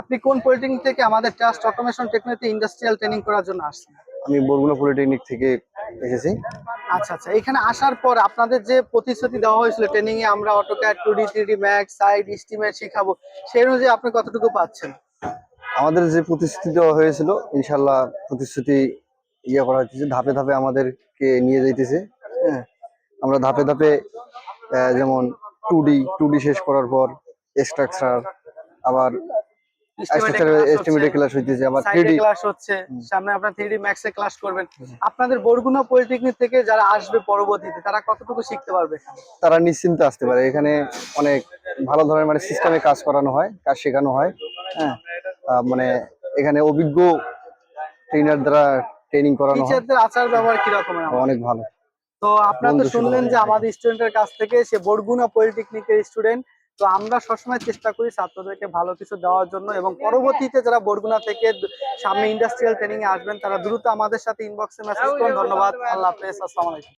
আপনি কোন পলিটেকনিক থেকে আমাদের trust automation technology industrial training করার জন্য আসছেন? আমি বরগুনা পলিটেকনিক থেকে এসেছি। আচ্ছা আচ্ছা, এখানে আসার পর আপনাদের যে প্রতিশ্রুতি দেওয়া হয়েছিল ট্রেনিং এ আমরা AutoCAD 2D 3D max side estimate শিখাবো, সেই অনুযায়ী আপনি কতটুকু পাচ্ছেন? আমাদের যে প্রতিশ্রুতি দেওয়া হয়েছিল, ইনশাল্লাহ প্রতিশ্রুতি করা হচ্ছে, ধাপে ধাপে আমাদেরকে নিয়ে যাইতেছে। হ্যাঁ, আমরা ধাপে ধাপে যেমন টু ডি শেষ করার পর স্ট্রাকচার, আবার এস্টিমেটে স্ট্রাকচারের ক্লাস হচ্ছে, এস্টিমেটের ক্লাস হইতেছে, আবার সাইডে থ্রিডি। ক্লাস হচ্ছে, সামনে আপনার 3D ম্যাক্স এ ক্লাস করবেন। আপনাদের বরগুনা পলিটেকনিক থেকে যারা আসবে পরবর্তীতে তারা কতটুকু শিখতে পারবে? তারা নিশ্চিন্তে আসতে পারে। এখানে অনেক ভালো ধরনের মানে সিস্টেমে কাজ করানো হয়, কাজ শেখানো হয়। হ্যাঁ, মানে এখানে অভিজ্ঞ ট্রেনার দ্বারা ট্রেনিং করানো হয়। টিচারদের আচার ব্যবহার কি রকমের আমাদের? অনেক ভালো। তো আপনারা তো বন্ধু সুলভ শুনলেন যে হয়ে থাকে। আমাদের স্টুডেন্টের কাছ থেকে, সে বরগুনা পলিটেকনিকের স্টুডেন্ট। তো আমরা সবসময় চেষ্টা করি ছাত্রদেরকে ভালো কিছু দেওয়ার জন্য, এবং পরবর্তীতে যারা বরগুনা থেকে সামনে ইন্ডাস্ট্রিয়াল ট্রেনিং এ আসবেন তারা দ্রুত আমাদের সাথে ইনবক্সে মেসেজ করুন। ধন্যবাদ, আল্লাহ হাফেজ, আসসালামু আলাইকুম।